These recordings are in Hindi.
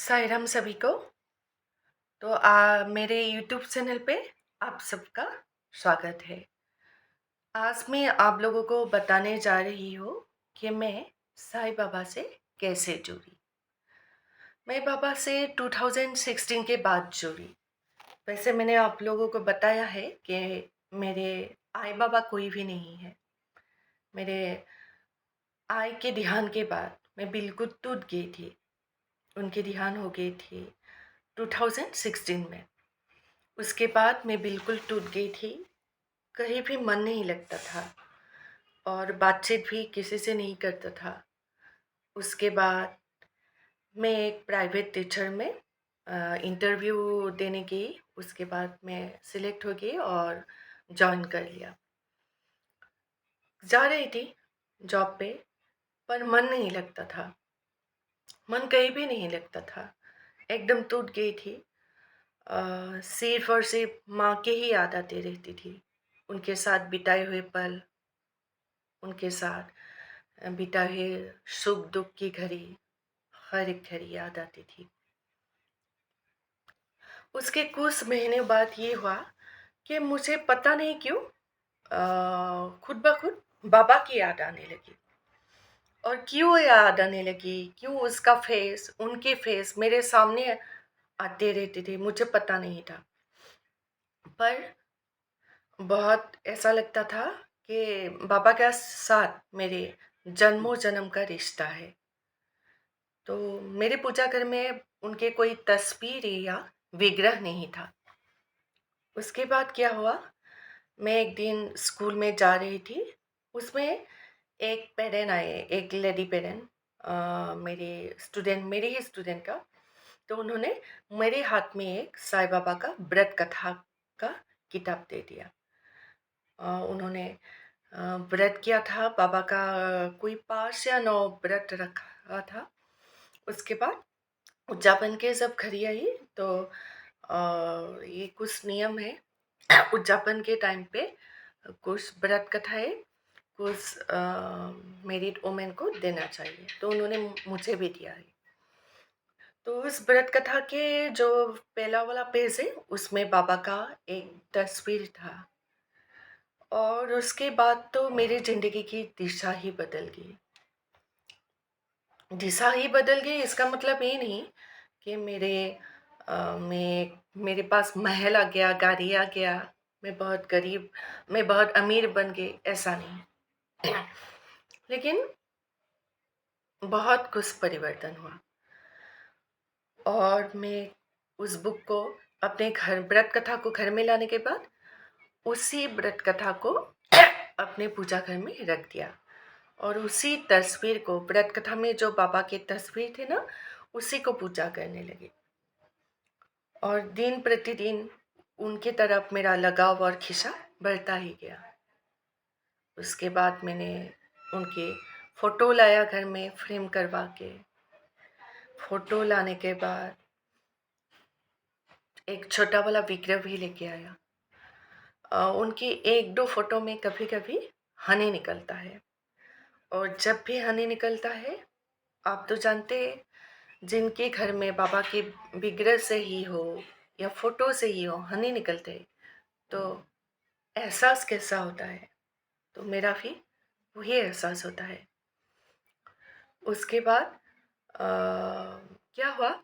साई राम सभी को। तो मेरे यूट्यूब चैनल पे आप सबका स्वागत है। आज मैं आप लोगों को बताने जा रही हूँ कि मैं साईं बाबा से कैसे जुड़ी। मैं बाबा से 2016 के बाद जुड़ी। वैसे मैंने आप लोगों को बताया है कि मेरे आई बाबा कोई भी नहीं है। मेरे आई के ध्यान के बाद मैं बिल्कुल टूट गई थी। उनके ध्यान हो गई थी 2016 में। उसके बाद मैं बिल्कुल टूट गई थी। कहीं भी मन नहीं लगता था और बातचीत भी किसी से नहीं करता था। उसके बाद मैं एक प्राइवेट टीचर में इंटरव्यू देने गई। उसके बाद मैं सिलेक्ट हो गई और जॉइन कर लिया। जा रही थी जॉब पे, पर मन नहीं लगता था। मन कहीं भी नहीं लगता था। एकदम टूट गई थी। सिर्फ और सिर्फ माँ के ही याद आती रहती थी। उनके साथ बिताए हुए पल, उनके साथ बिताए सुख दुख की घड़ी, हर एक घड़ी याद आती थी। उसके कुछ महीने बाद ये हुआ कि मुझे पता नहीं क्यों खुद ब खुद बाबा की याद आने लगी। और क्यों याद आने लगी, क्यों उसका फेस, उनके फेस मेरे सामने आते रहते थे, मुझे पता नहीं था। पर बहुत ऐसा लगता था कि बाबा के साथ मेरे जन्मों जन्म का रिश्ता है। तो मेरे पूजा घर में उनके कोई तस्वीर या विग्रह नहीं था। उसके बाद क्या हुआ, मैं एक दिन स्कूल में जा रही थी। उसमें एक पेरेंट आए, एक लेडी पेरेंट, मेरे ही स्टूडेंट का। तो उन्होंने मेरे हाथ में एक साईं बाबा का व्रत कथा का किताब दे दिया। उन्होंने व्रत किया था बाबा का, कोई 5 या 9 व्रत रखा था। उसके बाद उद्यापन के जब घड़ी आई तो ये कुछ नियम है। उद्यापन के टाइम पे कुछ व्रत कथाएं कुछ मैरिड वुमेन को देना चाहिए, तो उन्होंने मुझे भी दिया है। तो उस व्रत कथा के जो पहला वाला पेज है उसमें बाबा का एक तस्वीर था। और उसके बाद तो मेरी जिंदगी की दिशा ही बदल गई। दिशा ही बदल गई इसका मतलब ये नहीं कि मेरे पास महल आ गया, गाड़ी आ गया, मैं बहुत गरीब, मैं बहुत अमीर बन गई, ऐसा नहीं। लेकिन बहुत कुछ परिवर्तन हुआ। और मैं उस बुक को अपने घर, व्रत कथा को घर में लाने के बाद उसी व्रत कथा को अपने पूजा घर में रख दिया। और उसी तस्वीर को, व्रत कथा में जो बाबा की तस्वीर थे ना, उसी को पूजा करने लगी। और दिन प्रतिदिन उनकी तरफ मेरा लगाव और खिंचाव बढ़ता ही गया। उसके बाद मैंने उनके फोटो लाया घर में, फ्रेम करवा के। फोटो लाने के बाद एक छोटा वाला विग्रह भी लेके आया। उनकी एक दो फोटो में कभी कभी हनी निकलता है। और जब भी हनी निकलता है, आप तो जानते हैं, जिनके घर में बाबा के विग्रह से ही हो या फोटो से ही हो हनी निकलते हैं, तो एहसास कैसा होता है। तो मेरा भी वही एहसास होता है। उसके बाद क्या हुआ,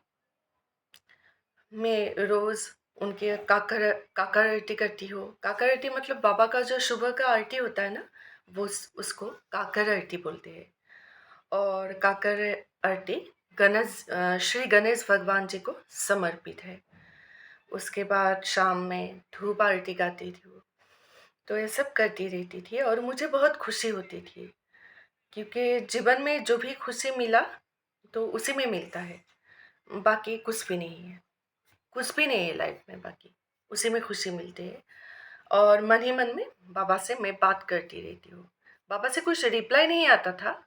मैं रोज उनके काकर आरती करती हूँ। काकर आरती मतलब बाबा का जो सुबह का आरती होता है ना, वो उसको काकर आरती बोलते हैं। और काकर आरती श्री गणेश भगवान जी को समर्पित है। उसके बाद शाम में धूप आरती गाती थी। तो ये सब करती रहती थी और मुझे बहुत खुशी होती थी, क्योंकि जीवन में जो भी खुशी मिला तो उसी में मिलता है। बाकी कुछ भी नहीं है, कुछ भी नहीं है लाइफ में, बाकी उसी में खुशी मिलती है। और मन ही मन में बाबा से मैं बात करती रहती हूँ। बाबा से कुछ रिप्लाई नहीं आता था।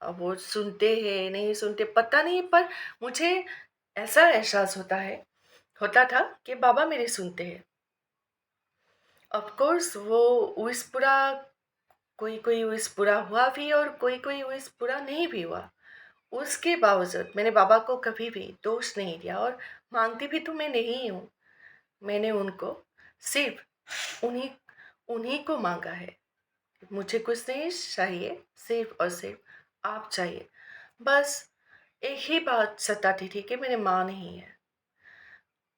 अब वो सुनते हैं नहीं सुनते पता नहीं, पर मुझे ऐसा एहसास होता था कि बाबा मेरे सुनते हैं। ऑफ कोर्स वो विश पूरा, कोई कोई विश पूरा हुआ भी और कोई कोई विश पूरा नहीं भी हुआ। उसके बावजूद मैंने बाबा को कभी भी दोष नहीं दिया और मांगती भी तो मैं नहीं हूँ। मैंने उनको सिर्फ उन्हीं उन्हीं को मांगा है। मुझे कुछ नहीं चाहिए, सिर्फ और सिर्फ आप चाहिए। बस एक ही बात सताती थी कि मेरे माँ नहीं है।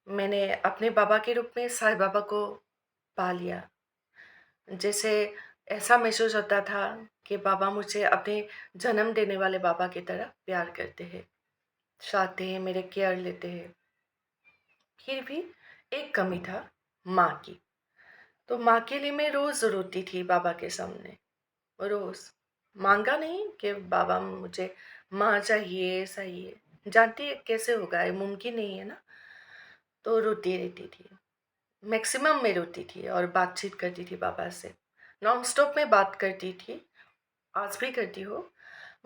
मैंने अपने बाबा के रूप में साईं बाबा को पा लिया। जैसे ऐसा महसूस होता था कि बाबा मुझे अपने जन्म देने वाले बाबा की तरह प्यार करते हैं, चाहते हैं, मेरे केयर लेते हैं। फिर भी एक कमी था, माँ की। तो माँ के लिए मैं रोज़ रोती थी बाबा के सामने, रोज़। माँगा नहीं कि बाबा मुझे माँ चाहिए, चाहिए। जानती है कैसे होगा, ये मुमकिन नहीं है ना। तो रोती रहती थी। मैक्सिमम मैं रोती थी और बातचीत करती थी बाबा से। नॉन स्टॉप में बात करती थी, आज भी करती हूँ।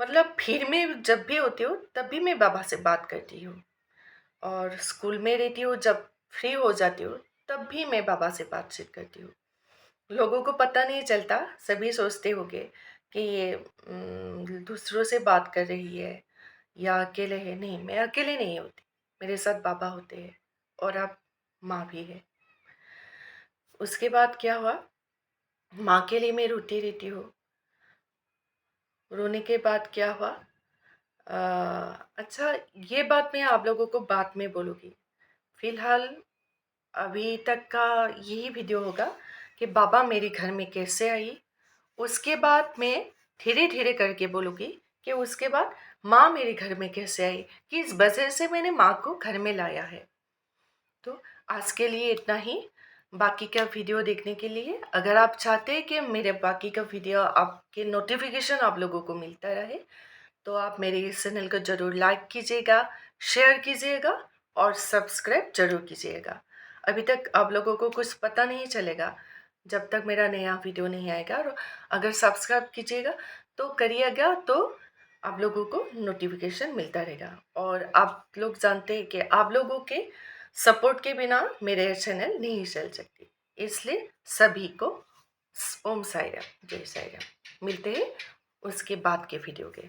मतलब भीड़ में जब भी होती हूँ, तब भी मैं बाबा से बात करती हूँ। और स्कूल में रहती हूँ, जब फ्री हो जाती हूँ, तब भी मैं बाबा से बातचीत करती हूँ। लोगों को पता नहीं चलता, सभी सोचते होंगे कि ये दूसरों से बात कर रही है या अकेले है। नहीं, मैं अकेले नहीं होती, मेरे साथ बाबा होते हैं और अब माँ भी है। उसके बाद क्या हुआ, माँ के लिए मैं रोती रहती हूँ। रोने के बाद क्या हुआ, अच्छा, ये बात मैं आप लोगों को बाद में बोलूँगी। फ़िलहाल अभी तक का यही वीडियो होगा कि बाबा मेरे घर में कैसे आई। उसके बाद मैं धीरे-धीरे करके बोलूँगी कि उसके बाद माँ मेरे घर में कैसे आई, किस वजह से मैंने माँ को घर में लाया है। तो आज के लिए इतना ही। बाकी का वीडियो देखने के लिए अगर आप चाहते हैं कि मेरे बाकी का वीडियो आपके नोटिफिकेशन आप लोगों को मिलता रहे, तो आप मेरे इस चैनल को ज़रूर लाइक कीजिएगा, शेयर कीजिएगा और सब्सक्राइब ज़रूर कीजिएगा। अभी तक आप लोगों को कुछ पता नहीं चलेगा जब तक मेरा नया वीडियो नहीं आएगा। और अगर सब्सक्राइब कीजिएगा तो करिएगा, तो आप लोगों को नोटिफिकेशन मिलता रहेगा। और आप लोग जानते हैं कि आप लोगों के सपोर्ट के बिना मेरे चैनल नहीं चल सकती। इसलिए सभी को ओम साई राम, जय साई राम। मिलते हैं उसके बाद के वीडियो के।